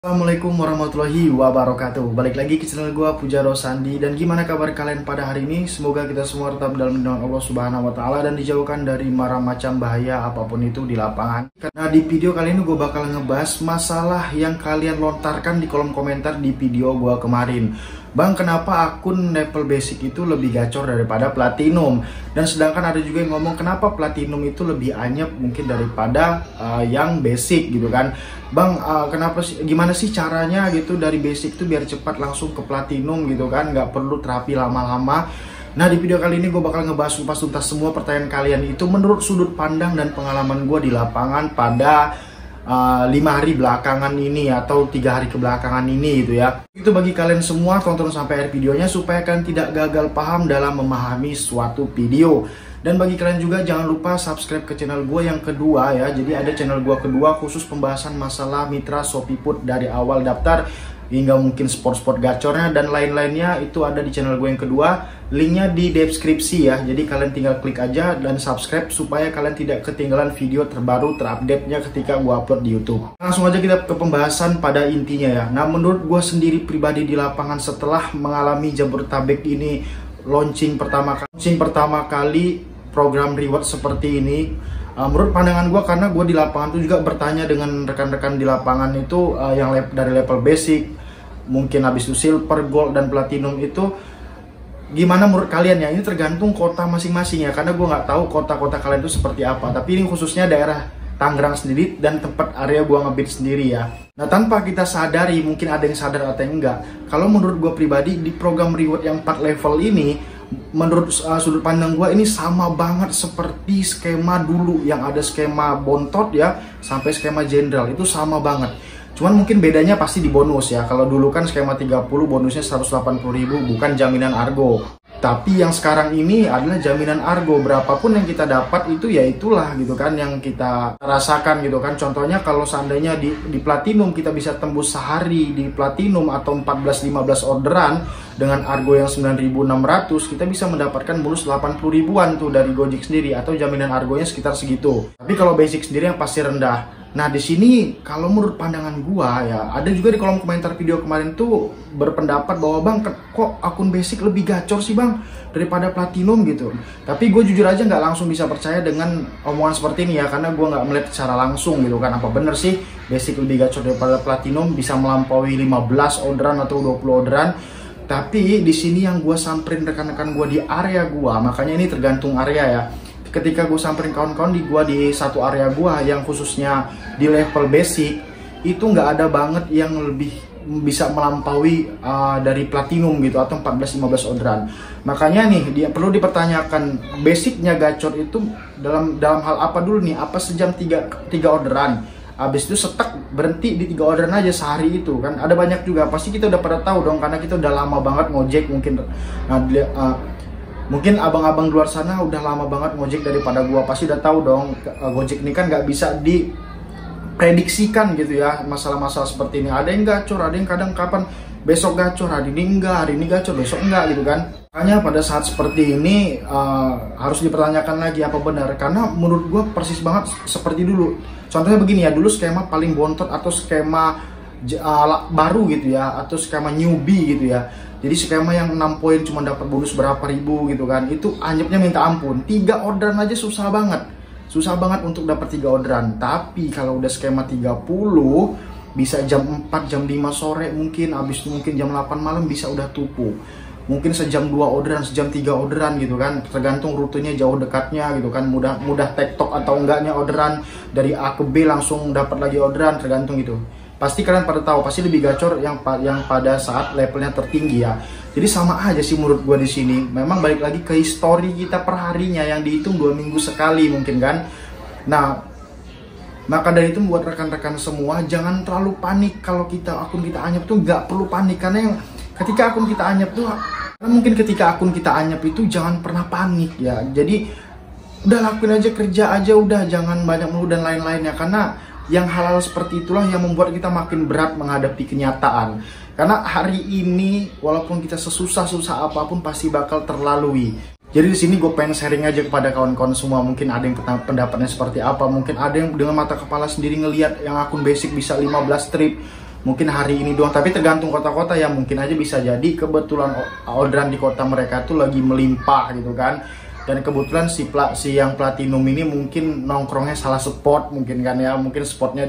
Assalamualaikum warahmatullahi wabarakatuh. Balik lagi ke channel gue Pujaro Sandi. Dan gimana kabar kalian pada hari ini? Semoga kita semua tetap dalam lindungan Allah Subhanahu wa Ta'ala dan dijauhkan dari mara macam bahaya apapun itu di lapangan. Nah, di video kali ini gue bakal ngebahas masalah yang kalian lontarkan di kolom komentar di video gue kemarin. Bang, kenapa akun level basic itu lebih gacor daripada platinum? Dan sedangkan ada juga yang ngomong kenapa platinum itu lebih anyep mungkin daripada yang basic gitu kan. Bang, kenapa sih, gimana sih caranya gitu dari basic itu biar cepat langsung ke platinum gitu kan, nggak perlu terapi lama-lama. Nah, di video kali ini gue bakal ngebahas tuntas semua pertanyaan kalian itu menurut sudut pandang dan pengalaman gue di lapangan pada 5 hari belakangan ini atau 3 hari kebelakangan ini gitu ya. Itu bagi kalian semua, tonton sampai akhir videonya supaya kalian tidak gagal paham dalam memahami suatu video. Dan bagi kalian juga jangan lupa subscribe ke channel gue yang kedua ya. Jadi ada channel gue kedua khusus pembahasan masalah mitra ShopeePut dari awal daftar hingga mungkin sport-sport gacornya dan lain-lainnya, itu ada di channel gue yang kedua. Linknya di deskripsi ya. Jadi kalian tinggal klik aja dan subscribe supaya kalian tidak ketinggalan video terbaru terupdate-nya ketika gue upload di YouTube. Langsung aja kita ke pembahasan pada intinya ya. Nah, menurut gue sendiri pribadi di lapangan setelah mengalami Jabodetabek ini launching pertama kali program reward seperti ini, menurut pandangan gue, karena gue di lapangan tuh juga bertanya dengan rekan-rekan di lapangan itu yang dari level basic, mungkin habis itu silver, gold, dan platinum itu gimana menurut kalian ya. Ini tergantung kota masing-masing ya, karena gue nggak tahu kota-kota kalian itu seperti apa, tapi ini khususnya daerah Tangerang sendiri dan tempat area gue ngebit sendiri ya. Nah, tanpa kita sadari, mungkin ada yang sadar atau yang enggak, kalau menurut gue pribadi di program reward yang 4 level ini, menurut sudut pandang gue ini sama banget seperti skema dulu yang ada skema bontot ya sampai skema jenderal, itu sama banget. Cuman mungkin bedanya pasti di bonus ya. Kalau dulu kan skema 30 bonusnya 180.000, bukan jaminan argo. Tapi yang sekarang ini adalah jaminan argo. Berapapun yang kita dapat itu ya itulah gitu kan yang kita rasakan gitu kan. Contohnya kalau seandainya di platinum kita bisa tembus sehari di platinum atau 14-15 orderan dengan argo yang 9.600, kita bisa mendapatkan bonus 80.000-an tuh dari Gojek sendiri, atau jaminan argonya sekitar segitu. Tapi kalau basic sendiri yang pasti rendah. Nah, di sini kalau menurut pandangan gua ya, ada juga di kolom komentar video kemarin tuh berpendapat bahwa bang, kok akun basic lebih gacor sih bang daripada platinum gitu. Tapi gue jujur aja nggak langsung bisa percaya dengan omongan seperti ini ya, karena gue nggak melihat secara langsung gitu kan. Apa bener sih basic lebih gacor daripada platinum, bisa melampaui 15 orderan atau 20 orderan. Tapi di sini yang gue samperin rekan-rekan gue di area gue, makanya ini tergantung area ya. Ketika gue samperin kawan-kawan di satu area gue yang khususnya di level basic, itu nggak ada banget yang lebih bisa melampaui dari platinum gitu atau 14-15 orderan. Makanya nih dia perlu dipertanyakan, basicnya gacor itu dalam hal apa dulu nih? Apa sejam 3 orderan? Habis itu setek berhenti di 3 orderan aja sehari itu kan? Ada banyak juga, pasti kita udah pada tahu dong, karena kita udah lama banget ngojek mungkin. Mungkin abang-abang di luar sana udah lama banget ngojek daripada gua, pasti udah tahu dong. Gojek ini kan nggak bisa diprediksikan gitu ya, masalah-masalah seperti ini. Ada yang gacor, ada yang kadang kapan besok gacor, hari ini enggak, hari ini gacor, besok enggak gitu kan. Makanya pada saat seperti ini harus dipertanyakan lagi apa benar, karena menurut gua persis banget seperti dulu. Contohnya begini ya, dulu skema paling bontot atau skema baru gitu ya, atau skema newbie gitu ya. Jadi skema yang 6 poin cuma dapat bonus berapa ribu gitu kan, itu anyepnya minta ampun. 3 orderan aja susah banget untuk dapat 3 orderan. Tapi kalau udah skema 30 bisa jam 4 jam 5 sore mungkin, habis itu mungkin jam 8 malam bisa udah tupu. Mungkin sejam 2 orderan, sejam 3 orderan gitu kan, tergantung rutenya jauh dekatnya gitu kan, mudah tektok atau enggaknya orderan dari A ke B langsung dapat lagi orderan, tergantung gitu. Pasti kalian pada tahu, pasti lebih gacor yang pada saat levelnya tertinggi ya. Jadi sama aja sih menurut gue di sini. Memang balik lagi ke histori kita per harinya yang dihitung 2 minggu sekali mungkin kan. Nah, maka dari itu buat rekan-rekan semua jangan terlalu panik kalau akun kita anyep tuh, nggak perlu panik, karena ketika akun kita anyep tuh, mungkin ketika akun kita anyep itu jangan pernah panik ya. Jadi udah lakuin aja, kerja aja udah, jangan banyak mengeluh dan lain-lainnya, karena yang hal-hal seperti itulah yang membuat kita makin berat menghadapi kenyataan. Karena hari ini walaupun kita sesusah-susah apapun pasti bakal terlalui. Jadi di sini gue pengen sharing aja kepada kawan-kawan semua. Mungkin ada yang pendapatnya seperti apa, mungkin ada yang dengan mata kepala sendiri ngelihat yang akun basic bisa 15 trip, mungkin hari ini doang, tapi tergantung kota-kota ya, mungkin aja bisa jadi kebetulan orderan di kota mereka tuh lagi melimpah gitu kan, dan kebetulan si yang platinum ini mungkin nongkrongnya salah spot mungkin kan ya, mungkin spotnya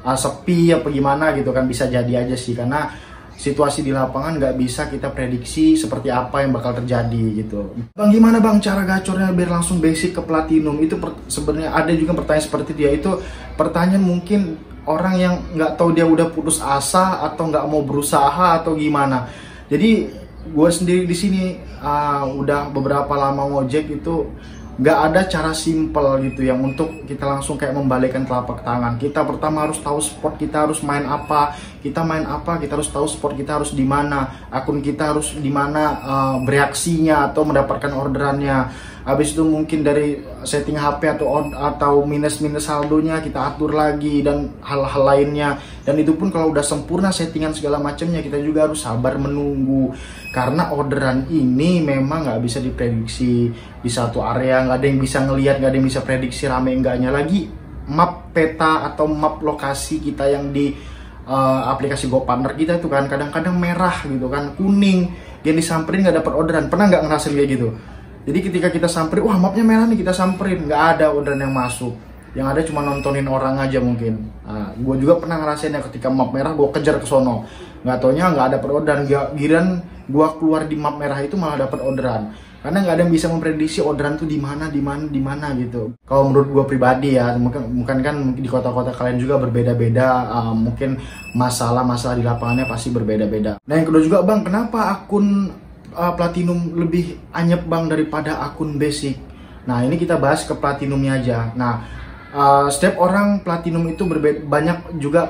sepi apa gimana gitu kan, bisa jadi aja sih, karena situasi di lapangan nggak bisa kita prediksi seperti apa yang bakal terjadi gitu. Bang, gimana bang cara gacornya biar langsung basic ke platinum? Itu sebenarnya ada juga pertanyaan seperti dia, itu pertanyaan mungkin orang yang nggak tahu dia udah putus asa atau nggak mau berusaha atau gimana. Jadi gue sendiri di sini udah beberapa lama ngojek, itu nggak ada cara simple gitu yang untuk kita langsung kayak membalikkan telapak tangan. Kita pertama harus tahu spot kita harus main apa, kita harus tahu spot kita harus di mana, akun kita harus di mana bereaksinya atau mendapatkan orderannya. Habis itu mungkin dari setting HP atau minus saldonya kita atur lagi dan hal-hal lainnya. Dan itu pun kalau udah sempurna settingan segala macamnya, kita juga harus sabar menunggu, karena orderan ini memang nggak bisa diprediksi di satu area, nggak ada yang bisa ngelihat, nggak ada yang bisa prediksi rame enggaknya. Lagi map peta atau map lokasi kita yang di aplikasi GoPartner kita itu kan kadang-kadang merah gitu kan, kuning, yang disamperin nggak dapat orderan. Pernah nggak ngerasain kayak gitu? Jadi ketika kita samperin, wah mapnya merah nih, kita samperin, nggak ada orderan yang masuk. Yang ada cuma nontonin orang aja mungkin. Nah, gue juga pernah ngerasain ya, ketika map merah gue kejar ke sono, nggak taunya nggak ada orderan. Giran gue keluar di map merah itu malah dapat orderan. Karena nggak ada yang bisa memprediksi orderan tuh di mana gitu. Kalau menurut gue pribadi ya, mungkin kan di kota-kota kalian juga berbeda-beda. Mungkin masalah di lapangannya pasti berbeda-beda. Nah yang kedua juga bang, kenapa akun platinum lebih anyep bang daripada akun basic? Nah ini kita bahas ke platinumnya aja. Nah setiap orang platinum itu berbeda,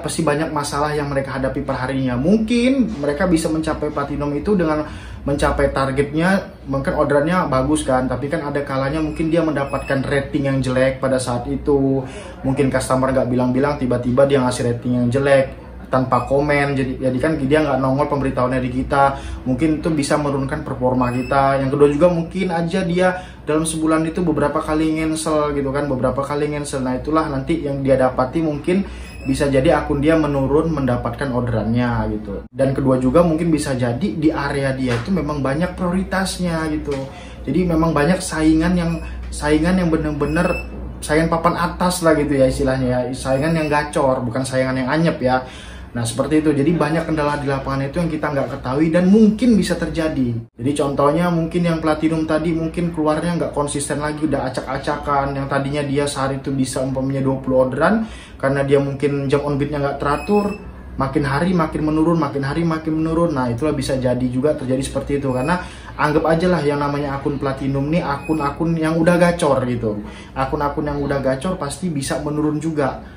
pasti banyak masalah yang mereka hadapi perharinya. Mungkin mereka bisa mencapai platinum itu dengan mencapai targetnya, mungkin orderannya bagus kan, tapi kan ada kalanya mungkin dia mendapatkan rating yang jelek pada saat itu. Mungkin customer nggak bilang-bilang, tiba-tiba dia ngasih rating yang jelek tanpa komen, jadi kan dia nggak nongol pemberitahuannya di kita, mungkin itu bisa menurunkan performa kita. Yang kedua juga mungkin aja dia dalam sebulan itu beberapa kali ngensel gitu kan, nah itulah nanti yang dia dapati, mungkin bisa jadi akun dia menurun mendapatkan orderannya gitu. Dan kedua juga mungkin bisa jadi di area dia itu memang banyak prioritasnya gitu, jadi memang banyak saingan yang bener-bener saingan papan atas lah gitu ya istilahnya ya, saingan yang gacor, bukan saingan yang anyep ya. Nah seperti itu, jadi banyak kendala di lapangan itu yang kita nggak ketahui dan mungkin bisa terjadi. Jadi contohnya mungkin yang platinum tadi mungkin keluarnya nggak konsisten lagi, udah acak-acakan. Yang tadinya dia sehari itu bisa umpamanya 20 orderan, karena dia mungkin jam on beatnya nggak teratur, makin hari makin menurun. Nah itulah bisa jadi juga terjadi seperti itu, karena anggap aja lah yang namanya akun platinum nih akun-akun yang udah gacor gitu. Akun-akun yang udah gacor pasti bisa menurun juga,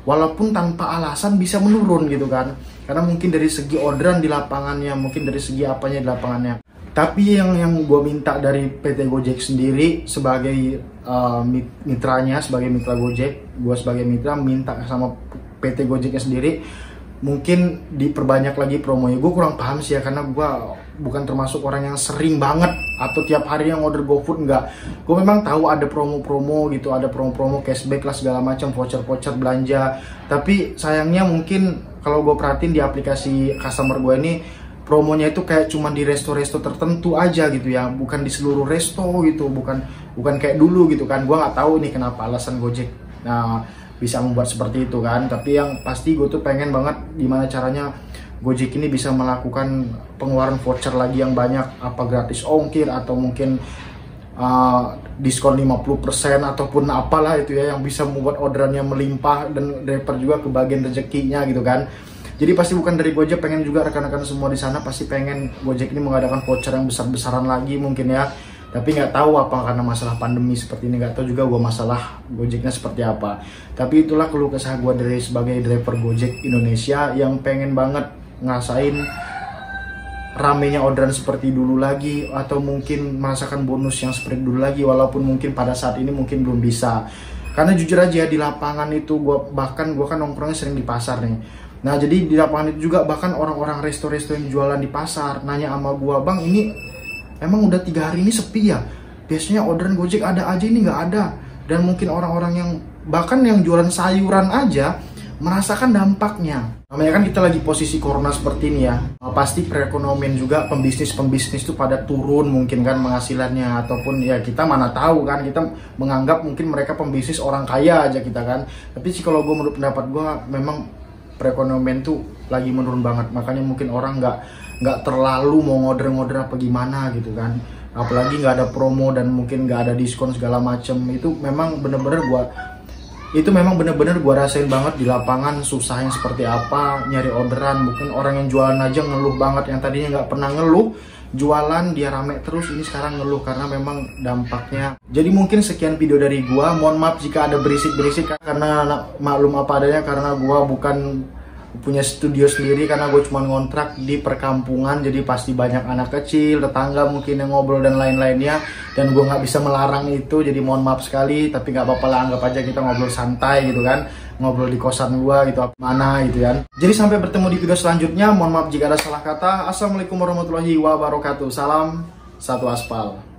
walaupun tanpa alasan bisa menurun gitu kan, karena mungkin dari segi orderan di lapangannya, mungkin dari segi apanya di lapangannya. Tapi yang gue minta dari PT Gojek sendiri sebagai mitranya, sebagai mitra Gojek, gue sebagai mitra minta sama PT Gojeknya sendiri, mungkin diperbanyak lagi promonya. Gue kurang paham sih ya, karena gue bukan termasuk orang yang sering banget atau tiap hari yang order GoFood, enggak. Gue memang tahu ada promo-promo gitu, ada promo-promo cashback lah segala macam, voucher-voucher belanja. Tapi sayangnya mungkin kalau gue perhatiin di aplikasi customer gue ini, promonya itu kayak cuma di resto-resto tertentu aja gitu ya, bukan di seluruh resto gitu, bukan kayak dulu gitu kan. Gue nggak tahu nih kenapa alasan Gojek bisa membuat seperti itu kan. Tapi yang pasti gue tuh pengen banget gimana caranya Gojek ini bisa melakukan pengeluaran voucher lagi yang banyak, apa gratis ongkir atau mungkin diskon 50% ataupun apalah itu ya, yang bisa membuat orderannya melimpah dan driver juga kebagian rezekinya gitu kan. Jadi pasti bukan dari Gojek, pengen juga rekan-rekan semua di sana pasti pengen Gojek ini mengadakan voucher yang besar-besaran lagi mungkin ya. Tapi nggak tahu apa karena masalah pandemi seperti ini, nggak tahu juga gue masalah Gojeknya seperti apa. Tapi itulah keluh kesah gue dari sebagai driver Gojek Indonesia yang pengen banget ngerasain ramenya orderan seperti dulu lagi, atau mungkin merasakan bonus yang seperti dulu lagi, walaupun mungkin pada saat ini mungkin belum bisa. Karena jujur aja di lapangan itu gue kan nongkrongnya sering di pasar nih. Nah jadi di lapangan itu juga bahkan orang-orang resto-resto yang jualan di pasar nanya sama gue, bang ini emang udah 3 hari ini sepi ya? Biasanya orderan Gojek ada aja, ini nggak ada. Dan mungkin orang-orang yang bahkan yang jualan sayuran aja merasakan dampaknya. Namanya kan kita lagi posisi corona seperti ini ya, pasti perekonomian juga, pembisnis itu pada turun mungkin kan penghasilannya, ataupun ya kita mana tahu kan, kita menganggap mungkin mereka pembisnis orang kaya aja kita kan. Tapi sih kalau gue, menurut pendapat gue, memang perekonomian tuh lagi menurun banget, makanya mungkin orang nggak terlalu mau ngorder apa gimana gitu kan, apalagi nggak ada promo dan mungkin nggak ada diskon segala macem. Itu memang bener-bener gue rasain banget di lapangan, susahnya seperti apa nyari orderan. Mungkin orang yang jualan aja ngeluh banget, yang tadinya nggak pernah ngeluh jualan dia rame terus, ini sekarang ngeluh karena memang dampaknya. Jadi mungkin sekian video dari gua, mohon maaf jika ada berisik-berisik karena maklum apa adanya, karena gua bukan punya studio sendiri, karena gue cuma ngontrak di perkampungan, jadi pasti banyak anak kecil, tetangga mungkin yang ngobrol dan lain-lainnya, dan gue nggak bisa melarang itu, jadi mohon maaf sekali. Tapi nggak apa-apa lah, anggap aja kita ngobrol santai gitu kan, ngobrol di kosan gue gitu, mana gitu kan. Jadi sampai bertemu di video selanjutnya, mohon maaf jika ada salah kata. Assalamualaikum warahmatullahi wabarakatuh, salam satu aspal.